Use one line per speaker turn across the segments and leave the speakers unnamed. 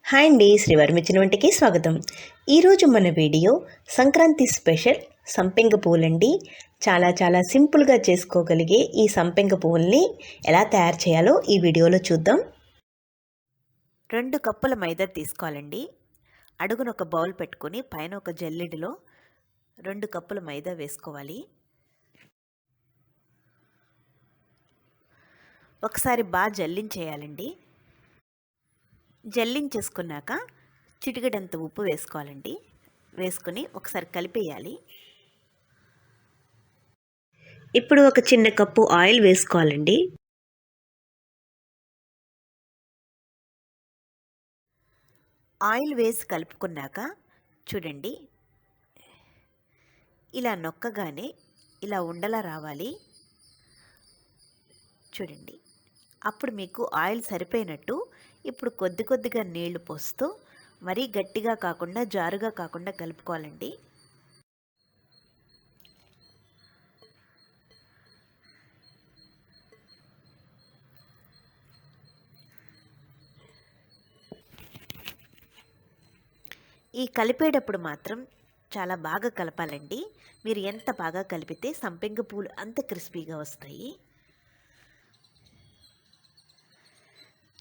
Hi అండి, శ్రీవర్మిచిన వంటికి స్వాగతం. ఈరోజు మన వీడియో సంక్రాంతి స్పెషల్ సంపెంగ పువ్వులండి. చాలా సింపుల్గా చేసుకోగలిగే ఈ సంపెంగ పువ్వుల్ని ఎలా తయారు చేయాలో ఈ వీడియోలో చూద్దాం.
2 కప్పుల మైదా తీసుకోవాలండి. అడుగున ఒక బౌల్ పెట్టుకొని పైన ఒక జల్లెడలో 2 కప్పుల మైదా వేసుకోవాలి. ఒకసారి బాగా జల్లించేయాలండి. జల్లించేసుకున్నాక చిటికెడంత ఉప్పు వేసుకోవాలండి. వేసుకొని ఒకసారి కలిపేయాలి.
ఇప్పుడు ఒక చిన్న కప్పు ఆయిల్ వేసుకోవాలండి.
ఆయిల్ వేసి కలుపుకున్నాక చూడండి, ఇలా నొక్కగానే ఇలా ఉండలా రావాలి. చూడండి, అప్పుడు మీకు ఆయిల్ సరిపోయినట్టు. ఇప్పుడు కొద్దిగా నీళ్లు పోస్తూ మరీ గట్టిగా కాకుండా జారుగా కాకుండా కలుపుకోవాలండి. ఈ కలిపేటప్పుడు మాత్రం చాలా బాగా కలపాలండి. మీరు ఎంత బాగా కలిపితే సంపెంగ పూలు అంత క్రిస్పీగా వస్తాయి.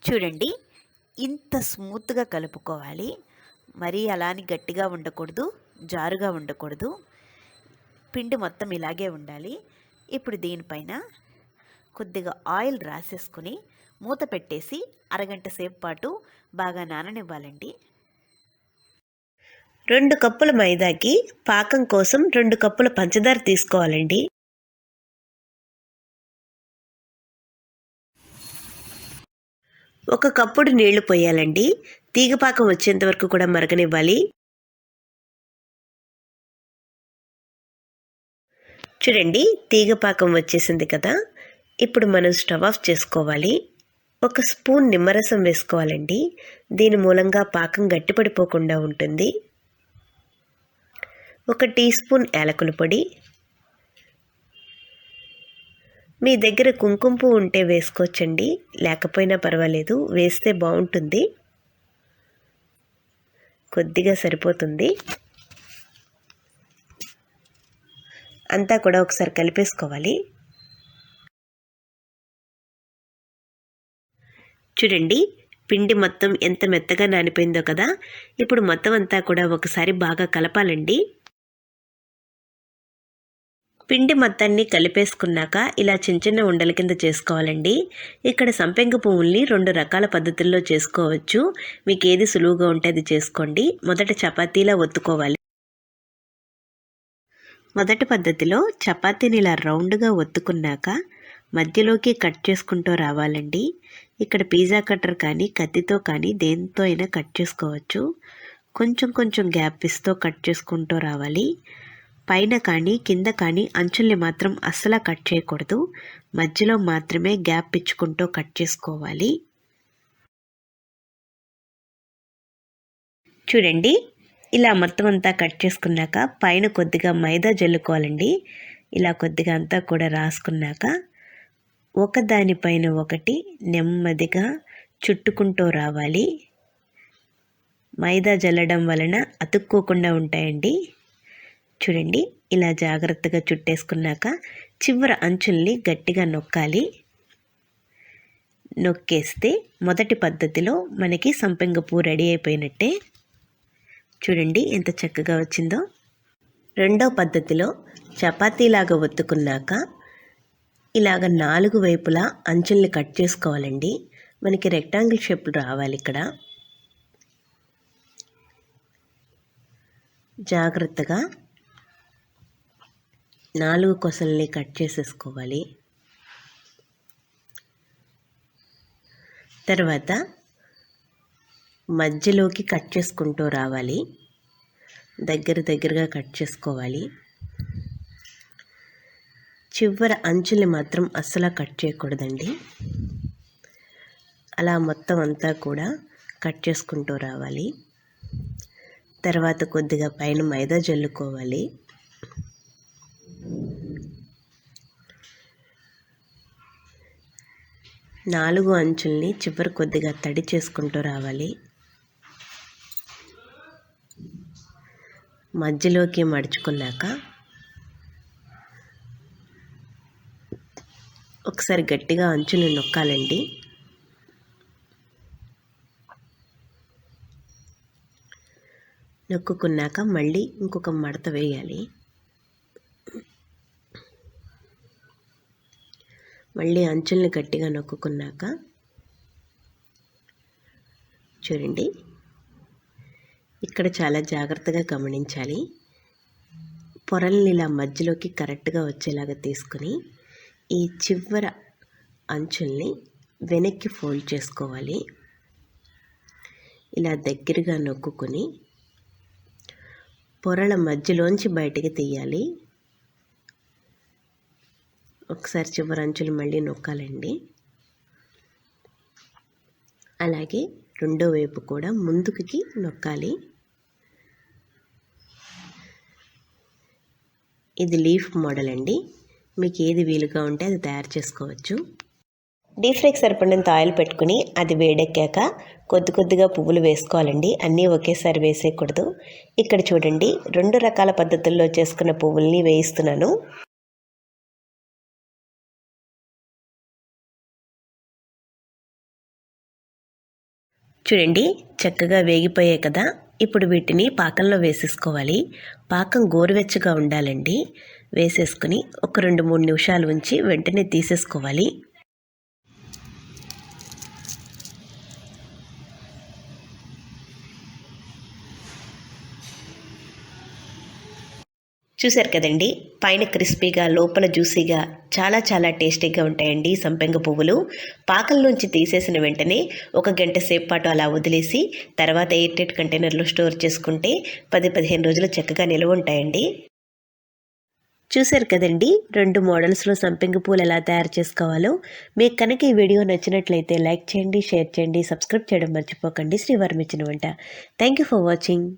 చూడండి, ఇంత స్మూత్గా కలుపుకోవాలి. మరీ అలాని గట్టిగా ఉండకూడదు, జారుగా ఉండకూడదు. పిండి మొత్తం ఇలాగే ఉండాలి. ఇప్పుడు దీనిపైన కొద్దిగా ఆయిల్ రాసేసుకుని మూత పెట్టేసి అరగంట సేపు పాటు బాగా నాననివ్వాలండి.
2 కప్పుల మైదాకి పాకం కోసం 2 కప్పుల పంచదార తీసుకోవాలండి. ఒక కప్పుడు నీళ్లు పోయాలండి. తీగపాకం వచ్చేంత వరకు కూడా మరగనివ్వాలి. చూడండి, తీగపాకం వచ్చేసింది కదా. ఇప్పుడు మనం స్టవ్ ఆఫ్ చేసుకోవాలి. ఒక స్పూన్ నిమ్మరసం వేసుకోవాలండి. దీని మూలంగా పాకం గట్టిపడిపోకుండా ఉంటుంది. 1 టీ స్పూన్ యాలకుల పొడి. మీ దగ్గర కుంకుమ పువ్వు ఉంటే వేసుకోవచ్చండి, లేకపోయినా పర్వాలేదు, వేస్తే బాగుంటుంది. కొద్దిగా సరిపోతుంది. అంతా కూడా ఒకసారి కలిపేసుకోవాలి. చూడండి, పిండి మొత్తం ఎంత మెత్తగా నానిపోయిందో కదా. ఇప్పుడు మొత్తం అంతా కూడా ఒకసారి బాగా కలపాలండి. పిండి మొత్తాన్ని కలిపేసుకున్నాక ఇలా చిన్న ఉండల కింద చేసుకోవాలండి. ఇక్కడ సంపెంగ పువ్వుల్ని 2 రకాల పద్ధతుల్లో చేసుకోవచ్చు. మీకు ఏది సులువుగా ఉంటే అది చేసుకోండి. మొదట చపాతీలా ఒత్తుకోవాలి. మొదటి పద్ధతిలో చపాతీని ఇలా రౌండ్గా ఒత్తుకున్నాక మధ్యలోకి కట్ చేసుకుంటూ రావాలండి. ఇక్కడ పిజ్జా కట్టర్ కానీ కత్తితో కానీ దేంతో అయినా కట్ చేసుకోవచ్చు. కొంచెం గ్యాప్ ఇస్తూ కట్ చేసుకుంటూ రావాలి. పైన కానీ కింద కానీ అంచుల్ని మాత్రం అస్సలు కట్ చేయకూడదు. మధ్యలో మాత్రమే గ్యాప్ ఇచ్చుకుంటూ కట్ చేసుకోవాలి. చూడండి, ఇలా మొత్తం అంతా కట్ చేసుకున్నాక పైన కొద్దిగా మైదా జల్లుకోవాలండి. ఇలా కొద్దిగా అంతా కూడా రాసుకున్నాక ఒకదానిపైన ఒకటి నెమ్మదిగా చుట్టుకుంటూ రావాలి. మైదా జల్లడం వలన అతుక్కోకుండా ఉంటాయండి. చూడండి, ఇలా జాగ్రత్తగా చుట్టేసుకున్నాక చివరి అంచుల్ని గట్టిగా నొక్కాలి. నొక్కేస్తే మొదటి పద్ధతిలో మనకి సంపెంగ పువ్వు రెడీ అయిపోయినట్టే. చూడండి ఎంత చక్కగా వచ్చిందో. రెండో పద్ధతిలో చపాతీలాగా ఒత్తుకున్నాక ఇలాగ 4 వైపులా అంచుల్ని కట్ చేసుకోవాలండి. మనకి రెక్టాంగిల్ షేప్ రావాలి. ఇక్కడ జాగ్రత్తగా 4 కొసల్ని కట్ చేసేసుకోవాలి. తర్వాత మధ్యలోకి కట్ చేసుకుంటూ రావాలి. దగ్గరగా కట్ చేసుకోవాలి. చివరి అంచుల్ని మాత్రం అస్సలు కట్ చేయకూడదండి. అలా మొత్తం అంతా కూడా కట్ చేసుకుంటూ రావాలి. తర్వాత కొద్దిగా పైన మైదా జల్లుకోవాలి. నాలుగు అంచుల్ని చివరి కొద్దిగా తడి చేసుకుంటూ రావాలి. మధ్యలోకి మడుచుకున్నాక ఒకసారి గట్టిగా అంచులు నొక్కాలండి. నొక్కున్నాక మళ్ళీ ఇంకొక మడత వేయాలి. మళ్ళీ అంచుల్ని గట్టిగా నొక్కున్నాక చూడండి, ఇక్కడ చాలా జాగ్రత్తగా గమనించాలి. పొరల్ని ఇలా మధ్యలోకి కరెక్ట్గా వచ్చేలాగా తీసుకుని ఈ చివర అంచుల్ని వెనక్కి ఫోల్డ్ చేసుకోవాలి. ఇలా దగ్గరగా నొక్కుని పొరల మధ్యలోంచి బయటికి తీయాలి. ఒకసారి చివరి అంచులు మళ్ళీ నొక్కాలండి. అలాగే రెండో వైపు కూడా ముందుకి నొక్కాలి. ఇది లీఫ్ మోడల్ అండి. మీకు ఏది వీలుగా ఉంటే అది తయారు చేసుకోవచ్చు. డీప్ ఫ్రైకి సరిపడినంత ఆయిల్ పెట్టుకుని అది వేడెక్కాక కొద్ది కొద్దిగా పువ్వులు వేసుకోవాలండి. అన్నీ ఒకేసారి వేసేయకూడదు. ఇక్కడ చూడండి, 2 రకాల పద్ధతుల్లో చేసుకున్న పువ్వుల్ని వేయిస్తున్నాను. చూడండి, చక్కగా వేగిపోయాయి కదా. ఇప్పుడు వీటిని పాకంలో వేసేసుకోవాలి. పాకం గోరువెచ్చగా ఉండాలండి. వేసేసుకుని ఒక 2-3 నిమిషాలు ఉంచి వెంటనే తీసేసుకోవాలి. చూశారు కదండి, పైన క్రిస్పీగా లోపల జ్యూసీగా చాలా చాలా టేస్టీగా ఉంటాయండి సంపెంగ పువ్వులు. పాకంలోంచి తీసేసిన వెంటనే 1 గంట సేపు పాటు అలా వదిలేసి తర్వాత ఎయిర్ టైట్ కంటైనర్లో స్టోర్ చేసుకుంటే 10-15 రోజులు చక్కగా నిల్వ ఉంటాయండి. చూశారు కదండి, 2 మోడల్స్లో సంపెంగ పూలు ఎలా తయారు చేసుకోవాలో. మీకు కనుక ఈ వీడియో నచ్చినట్లయితే లైక్ చేయండి, షేర్ చేయండి, సబ్స్క్రైబ్ చేయడం మర్చిపోకండి. శ్రీవారి మెచ్చిన వంట. Thank you for watching.